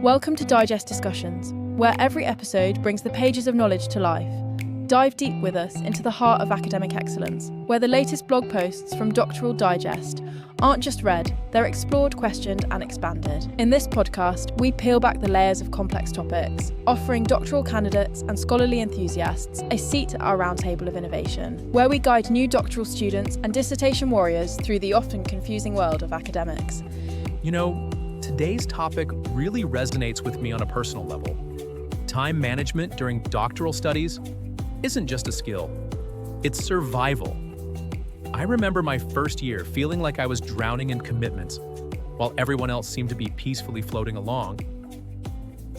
Welcome to Digest Discussions, where every episode brings the pages of knowledge to life. Dive deep with us into the heart of academic excellence, where the latest blog posts from Doctoral Digest aren't just read, they're explored, questioned and expanded. In this podcast, we peel back the layers of complex topics, offering doctoral candidates and scholarly enthusiasts a seat at our roundtable of innovation, where we guide new doctoral students and dissertation warriors through the often confusing world of academics. Today's topic really resonates with me on a personal level. Time management during doctoral studies isn't just a skill, it's survival. I remember my first year feeling like I was drowning in commitments, while everyone else seemed to be peacefully floating along.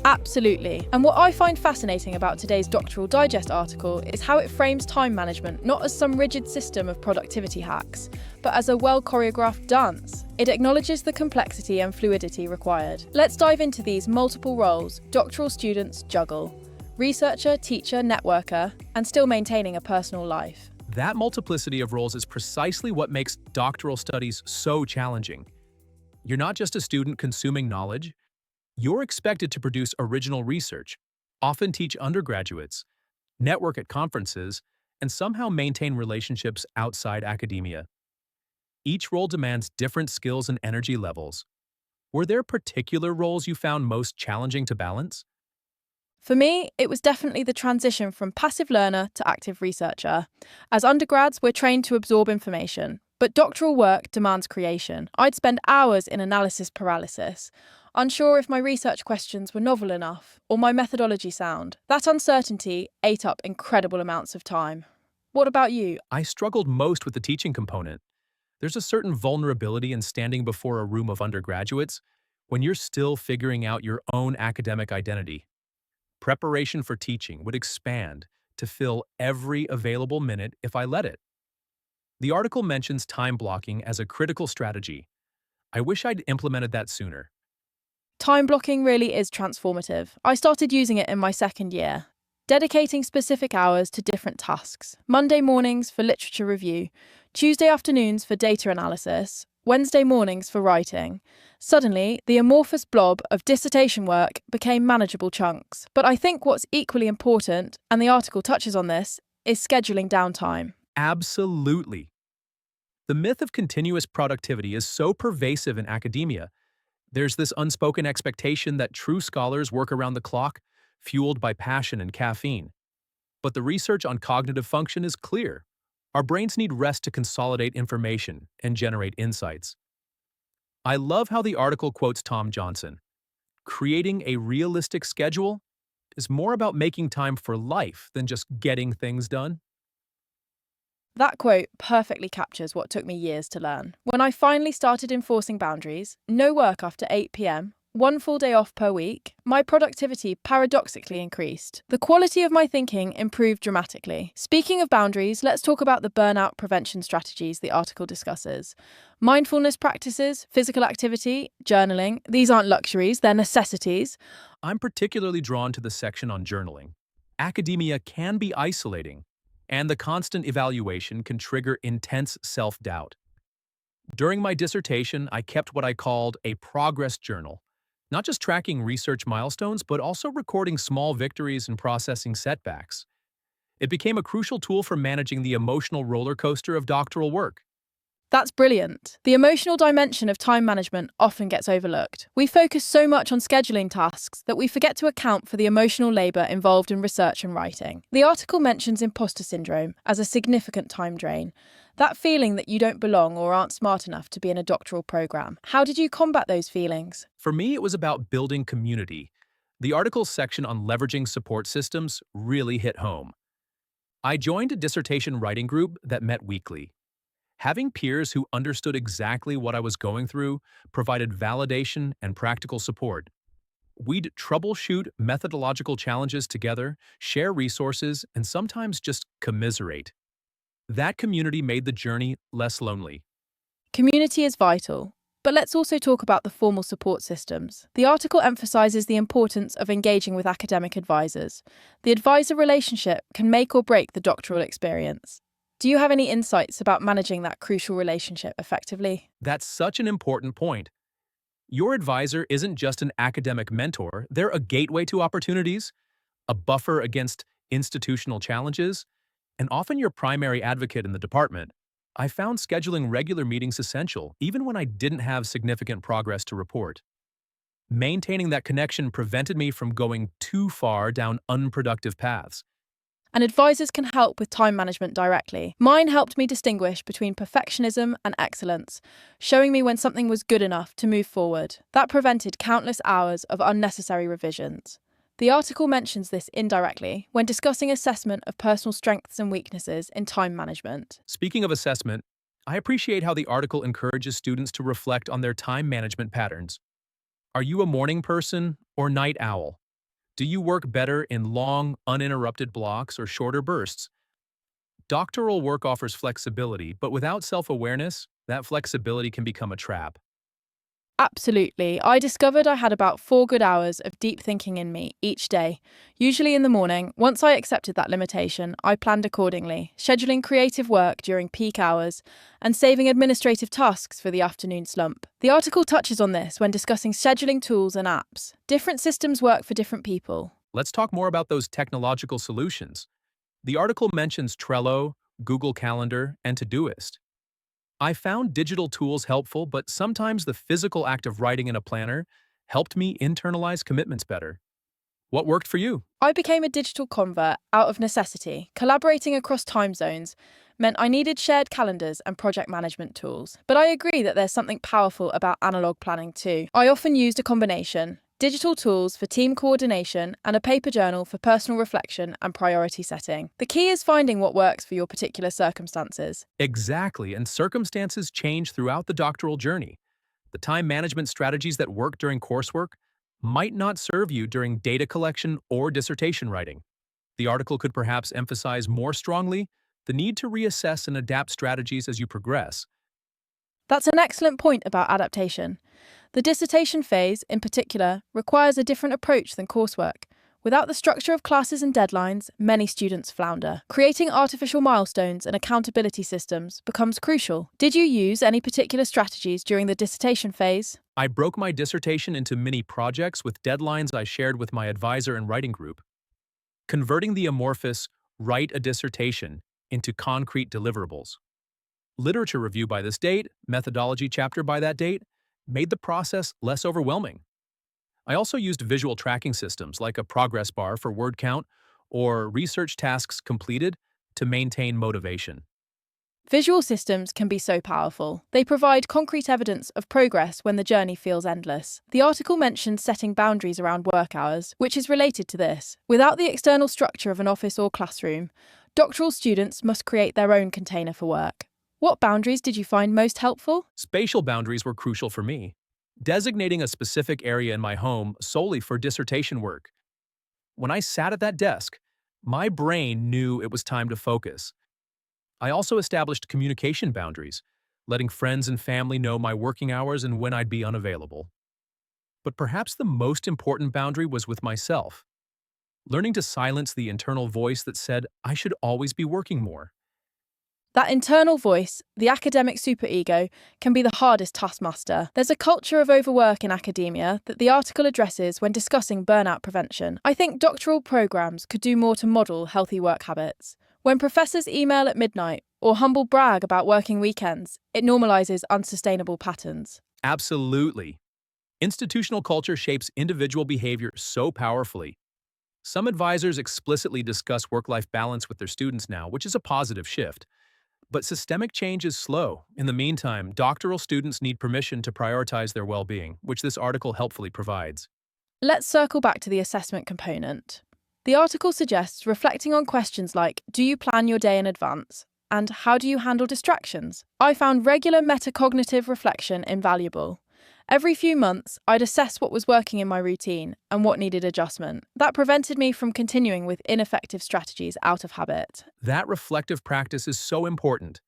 Absolutely. And what I find fascinating about today's Doctoral Digest article is how it frames time management not as some rigid system of productivity hacks, but as a well-choreographed dance. It acknowledges the complexity and fluidity required. Let's dive into these multiple roles doctoral students juggle: researcher, teacher, networker, and still maintaining a personal life. That multiplicity of roles is precisely what makes doctoral studies so challenging. You're not just a student consuming knowledge, you're expected to produce original research, often teach undergraduates, network at conferences, and somehow maintain relationships outside academia. Each role demands different skills and energy levels. Were there particular roles you found most challenging to balance? For me, it was definitely the transition from passive learner to active researcher. As undergrads, we're trained to absorb information, but doctoral work demands creation. I'd spend hours in analysis paralysis, unsure if my research questions were novel enough or my methodology sound. That uncertainty ate up incredible amounts of time. What about you? I struggled most with the teaching component. There's a certain vulnerability in standing before a room of undergraduates when you're still figuring out your own academic identity. Preparation for teaching would expand to fill every available minute if I let it. The article mentions time blocking as a critical strategy. I wish I'd implemented that sooner. Time blocking really is transformative. I started using it in my second year, dedicating specific hours to different tasks. Monday mornings for literature review, Tuesday afternoons for data analysis, Wednesday mornings for writing. Suddenly, the amorphous blob of dissertation work became manageable chunks. But I think what's equally important, and the article touches on this, is scheduling downtime. Absolutely. The myth of continuous productivity is so pervasive in academia. There's this unspoken expectation that true scholars work around the clock, fueled by passion and caffeine. But the research on cognitive function is clear. Our brains need rest to consolidate information and generate insights. I love how the article quotes Tom Johnson. Creating a realistic schedule is more about making time for life than just getting things done. That quote perfectly captures what took me years to learn. When I finally started enforcing boundaries, no work after 8 p.m, one full day off per week, my productivity paradoxically increased. The quality of my thinking improved dramatically. Speaking of boundaries, let's talk about the burnout prevention strategies the article discusses. Mindfulness practices, physical activity, journaling, these aren't luxuries, they're necessities. I'm particularly drawn to the section on journaling. Academia can be isolating, and the constant evaluation can trigger intense self-doubt. During my dissertation, I kept what I called a progress journal, not just tracking research milestones, but also recording small victories and processing setbacks. It became a crucial tool for managing the emotional roller coaster of doctoral work. That's brilliant. The emotional dimension of time management often gets overlooked. We focus so much on scheduling tasks that we forget to account for the emotional labour involved in research and writing. The article mentions imposter syndrome as a significant time drain. That feeling that you don't belong or aren't smart enough to be in a doctoral programme. How did you combat those feelings? For me, it was about building community. The article's section on leveraging support systems really hit home. I joined a dissertation writing group that met weekly. Having peers who understood exactly what I was going through provided validation and practical support. We'd troubleshoot methodological challenges together, share resources, and sometimes just commiserate. That community made the journey less lonely. Community is vital. But let's also talk about the formal support systems. The article emphasises the importance of engaging with academic advisors. The advisor relationship can make or break the doctoral experience. Do you have any insights about managing that crucial relationship effectively? That's such an important point. Your advisor isn't just an academic mentor, they're a gateway to opportunities, a buffer against institutional challenges, and often your primary advocate in the department. I found scheduling regular meetings essential, even when I didn't have significant progress to report. Maintaining that connection prevented me from going too far down unproductive paths. And advisors can help with time management directly. Mine helped me distinguish between perfectionism and excellence, showing me when something was good enough to move forward. That prevented countless hours of unnecessary revisions. The article mentions this indirectly when discussing assessment of personal strengths and weaknesses in time management. Speaking of assessment, I appreciate how the article encourages students to reflect on their time management patterns. Are you a morning person or night owl? Do you work better in long, uninterrupted blocks or shorter bursts? Doctoral work offers flexibility, but without self-awareness, that flexibility can become a trap. Absolutely. I discovered I had about 4 good hours of deep thinking in me each day, usually in the morning. Once I accepted that limitation, I planned accordingly, scheduling creative work during peak hours and saving administrative tasks for the afternoon slump. The article touches on this when discussing scheduling tools and apps. Different systems work for different people. Let's talk more about those technological solutions. The article mentions Trello, Google Calendar, and Todoist. I found digital tools helpful, but sometimes the physical act of writing in a planner helped me internalize commitments better. What worked for you? I became a digital convert out of necessity. Collaborating across time zones meant I needed shared calendars and project management tools. But I agree that there's something powerful about analog planning too. I often used a combination: digital tools for team coordination and a paper journal for personal reflection and priority setting. The key is finding what works for your particular circumstances. Exactly, and circumstances change throughout the doctoral journey. The time management strategies that work during coursework might not serve you during data collection or dissertation writing. The article could perhaps emphasize more strongly the need to reassess and adapt strategies as you progress. That's an excellent point about adaptation. The dissertation phase, in particular, requires a different approach than coursework. Without the structure of classes and deadlines, many students flounder. Creating artificial milestones and accountability systems becomes crucial. Did you use any particular strategies during the dissertation phase? I broke my dissertation into mini projects with deadlines I shared with my advisor and writing group. Converting the amorphous "write a dissertation" into concrete deliverables. Literature review by this date, methodology chapter by that date, made the process less overwhelming. I also used visual tracking systems like a progress bar for word count or research tasks completed to maintain motivation. Visual systems can be so powerful. They provide concrete evidence of progress when the journey feels endless. The article mentions setting boundaries around work hours, which is related to this. Without the external structure of an office or classroom, doctoral students must create their own container for work. What boundaries did you find most helpful? Spatial boundaries were crucial for me, designating a specific area in my home solely for dissertation work. When I sat at that desk, my brain knew it was time to focus. I also established communication boundaries, letting friends and family know my working hours and when I'd be unavailable. But perhaps the most important boundary was with myself, learning to silence the internal voice that said I should always be working more. That internal voice, the academic superego, can be the hardest taskmaster. There's a culture of overwork in academia that the article addresses when discussing burnout prevention. I think doctoral programs could do more to model healthy work habits. When professors email at midnight or humble brag about working weekends, it normalizes unsustainable patterns. Absolutely. Institutional culture shapes individual behavior so powerfully. Some advisors explicitly discuss work-life balance with their students now, which is a positive shift. But systemic change is slow. In the meantime, doctoral students need permission to prioritize their well-being, which this article helpfully provides. Let's circle back to the assessment component. The article suggests reflecting on questions like, do you plan your day in advance? And how do you handle distractions? I found regular metacognitive reflection invaluable. Every few months, I'd assess what was working in my routine and what needed adjustment. That prevented me from continuing with ineffective strategies out of habit. That reflective practice is so important.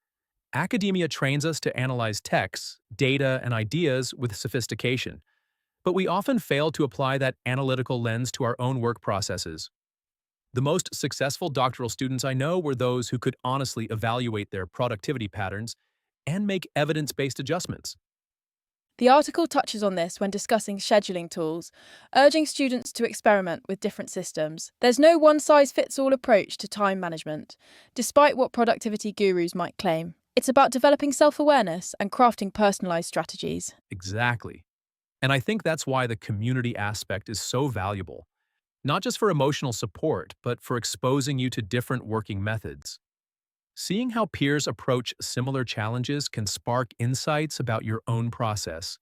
Academia trains us to analyze texts, data, and ideas with sophistication, but we often fail to apply that analytical lens to our own work processes. The most successful doctoral students I know were those who could honestly evaluate their productivity patterns and make evidence-based adjustments. The article touches on this when discussing scheduling tools, urging students to experiment with different systems. There's no one-size-fits-all approach to time management, despite what productivity gurus might claim. It's about developing self-awareness and crafting personalized strategies. Exactly. And I think that's why the community aspect is so valuable, not just for emotional support, but for exposing you to different working methods. Seeing how peers approach similar challenges can spark insights about your own process.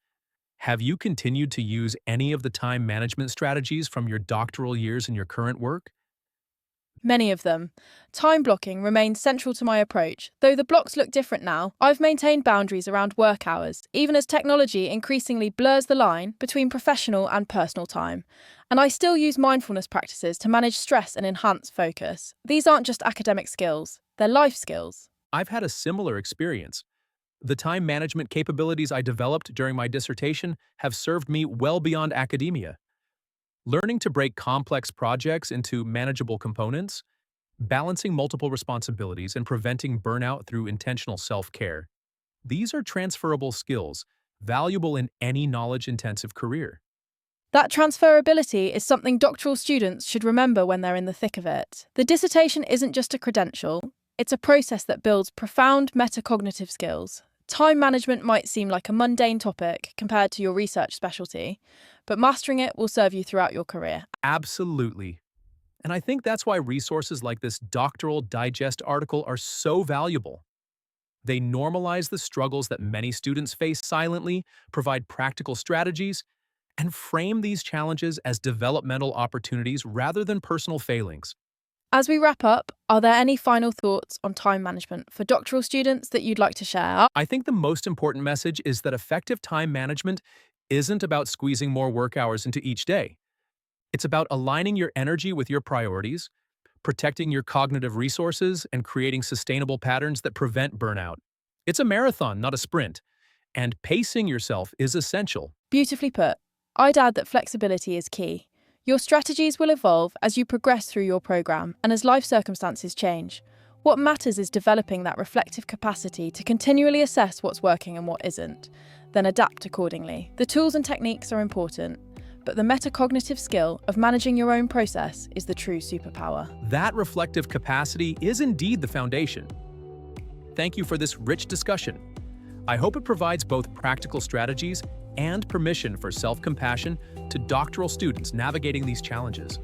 Have you continued to use any of the time management strategies from your doctoral years in your current work? Many of them. Time blocking remains central to my approach. Though the blocks look different now, I've maintained boundaries around work hours, even as technology increasingly blurs the line between professional and personal time. And I still use mindfulness practices to manage stress and enhance focus. These aren't just academic skills, they're life skills. I've had a similar experience. The time management capabilities I developed during my dissertation have served me well beyond academia. Learning to break complex projects into manageable components, balancing multiple responsibilities, and preventing burnout through intentional self-care. These are transferable skills, valuable in any knowledge-intensive career. That transferability is something doctoral students should remember when they're in the thick of it. The dissertation isn't just a credential, it's a process that builds profound metacognitive skills. Time management might seem like a mundane topic compared to your research specialty, but mastering it will serve you throughout your career. Absolutely. And I think that's why resources like this Doctoral Digest article are so valuable. They normalize the struggles that many students face silently, provide practical strategies, and frame these challenges as developmental opportunities rather than personal failings. As we wrap up, are there any final thoughts on time management for doctoral students that you'd like to share? I think the most important message is that effective time management isn't about squeezing more work hours into each day. It's about aligning your energy with your priorities, protecting your cognitive resources, and creating sustainable patterns that prevent burnout. It's a marathon, not a sprint, and pacing yourself is essential. Beautifully put. I'd add that flexibility is key. Your strategies will evolve as you progress through your program and as life circumstances change. What matters is developing that reflective capacity to continually assess what's working and what isn't, then adapt accordingly. The tools and techniques are important, but the metacognitive skill of managing your own process is the true superpower. That reflective capacity is indeed the foundation. Thank you for this rich discussion. I hope it provides both practical strategies and permission for self-compassion to doctoral students navigating these challenges.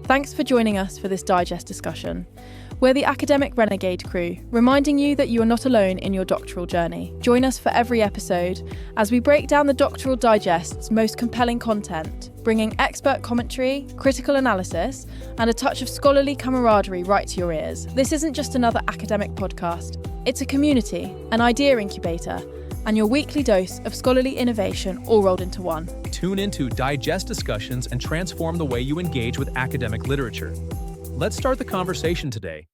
Thanks for joining us for this digest discussion. We're the Academic Renegade crew, reminding you that you are not alone in your doctoral journey. Join us for every episode as we break down the Doctoral Digest's most compelling content, bringing expert commentary, critical analysis, and a touch of scholarly camaraderie right to your ears. This isn't just another academic podcast. It's a community, an idea incubator, and your weekly dose of scholarly innovation all rolled into one. Tune into digest discussions and transform the way you engage with academic literature. Let's start the conversation today.